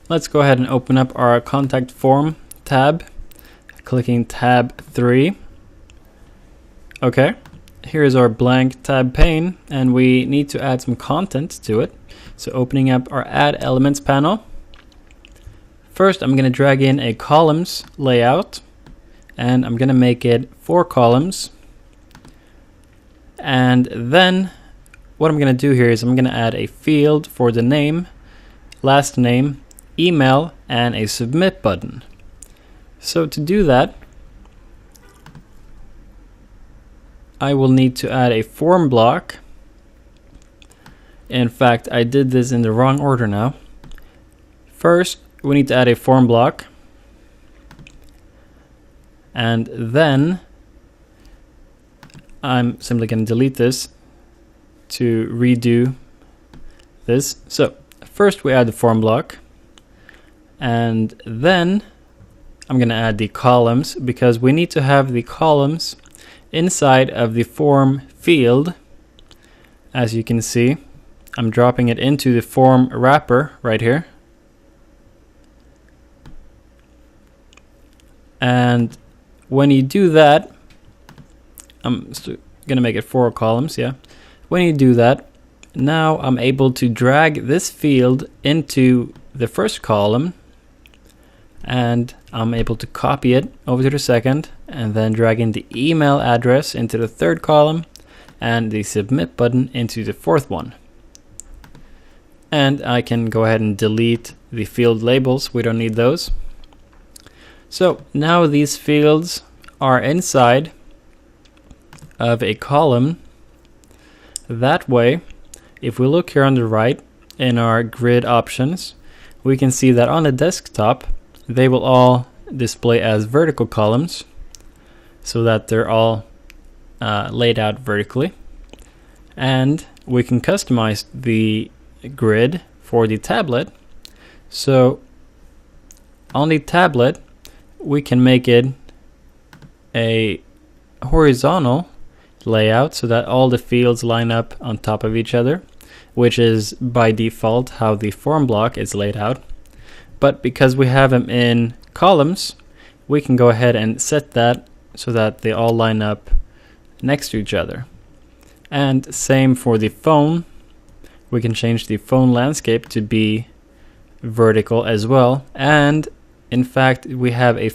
let's go ahead and open up our contact form tab, clicking tab 3. Okay, here's our blank tab pane, and we need to add some content to it. So opening up our add elements panel. First, I'm going to drag in a columns layout, and I'm going to make it 4 columns. And then what I'm going to do here is I'm going to add a field for the name, last name, email, and a submit button. So to do that, I will need to add a form block. In fact, I did this in the wrong order now. First, we need to add a form block. And then I'm simply going to delete this to redo this. So first we add the form block, and then I'm going to add the columns, because we need to have the columns inside of the form field. As you can see, I'm dropping it into the form wrapper right here. And when you do that, I'm going to make it 4 columns, yeah. When you do that, now I'm able to drag this field into the first column, and I'm able to copy it over to the second, and then drag in the email address into the third column, and the submit button into the fourth one. And I can go ahead and delete the field labels. We don't need those. So now these fields are inside of a column. That way, if we look here on the right in our grid options, we can see that on the desktop they will all display as vertical columns, so that they're all laid out vertically. And we can customize the grid for the tablet. So on the tablet, we can make it a horizontal layout so that all the fields line up on top of each other, which is by default how the form block is laid out. But because we have them in columns, we can go ahead and set that so that they all line up next to each other. And same for the phone. We can change the phone landscape to be vertical as well. And in fact, we have a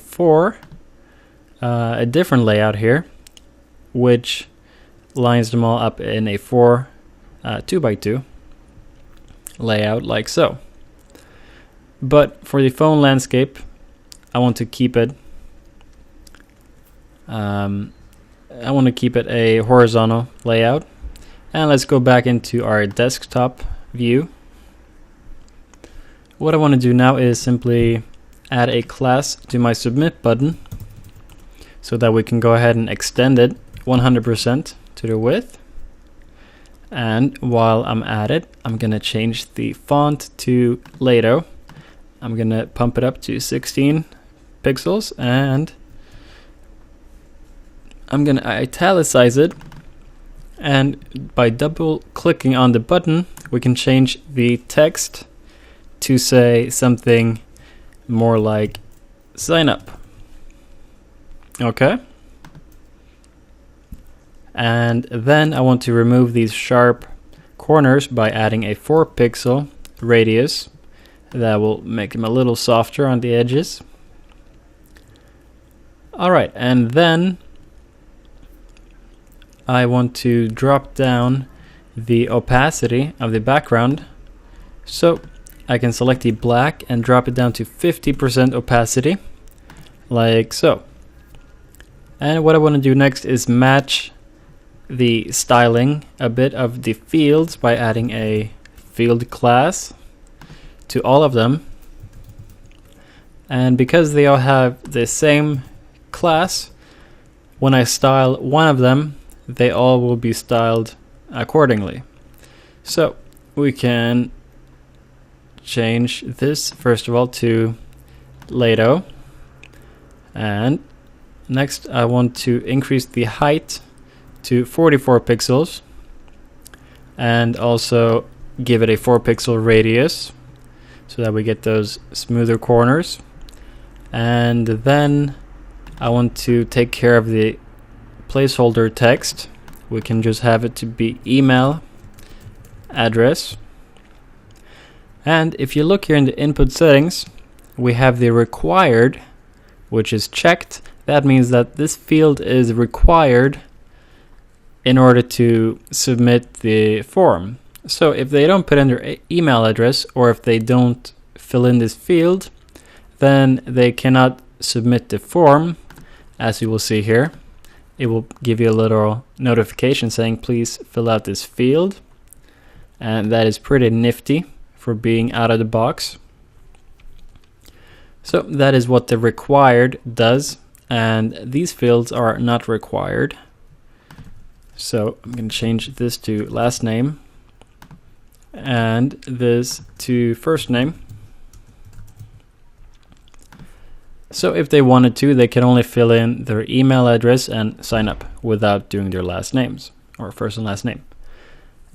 different layout here, which lines them all up in a 4 2x2 layout, like so. But for the phone landscape, I want to keep it a horizontal layout. And let's go back into our desktop view. What I want to do now is simply add a class to my submit button, so that we can go ahead and extend it 100% to the width. And while I'm at it, I'm going to change the font to Lato. I'm going to pump it up to 16 pixels, and I'm going to italicize it. And by double clicking on the button, we can change the text to say something more like sign up. Okay. And then I want to remove these sharp corners by adding a 4 pixel radius. That will make them a little softer on the edges. Alright, and then I want to drop down the opacity of the background. So I can select the black and drop it down to 50% opacity, like so. And what I want to do next is match the styling a bit of the fields by adding a field class to all of them. And because they all have the same class, when I style one of them, they all will be styled accordingly. So we can change this first of all to Lato, and next I want to increase the height to 44 pixels and also give it a 4 pixel radius. so that we get those smoother corners. And then I want to take care of the placeholder text. We can just have it to be email address. And if you look here in the input settings, we have the required, which is checked. That means that this field is required in order to submit the form. So if they don't put in their email address, or if they don't fill in this field, then they cannot submit the form. As you will see here, it will give you a little notification saying please fill out this field, and that is pretty nifty for being out of the box. So that is what the required does, and these fields are not required. So I'm going to change this to last name and this to first name. So if they wanted to, they can only fill in their email address and sign up without doing their last names, or first and last name.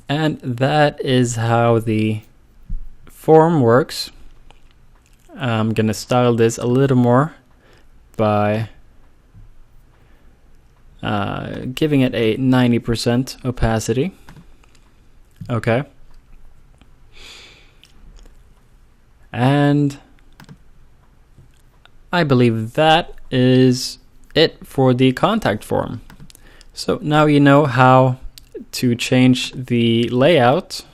And that is how the form works. I'm going to style this a little more by giving it a 90% opacity. Okay. And I believe that is it for the contact form. So now you know how to change the layout.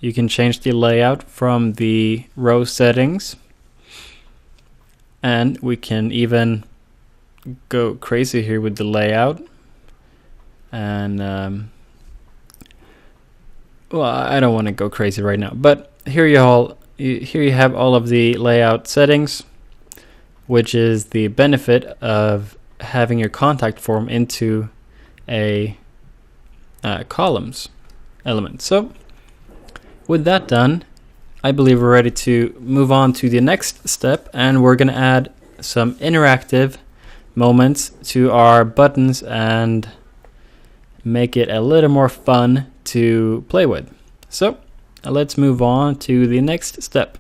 You can change the layout from the row settings, and we can even go crazy here with the layout. And well, I don't want to go crazy right now, but here you have all of the layout settings, which is the benefit of having your contact form into a columns element. So with that done, I believe we're ready to move on to the next step, and we're going to add some interactive moments to our buttons and make it a little more fun to play with. So let's move on to the next step.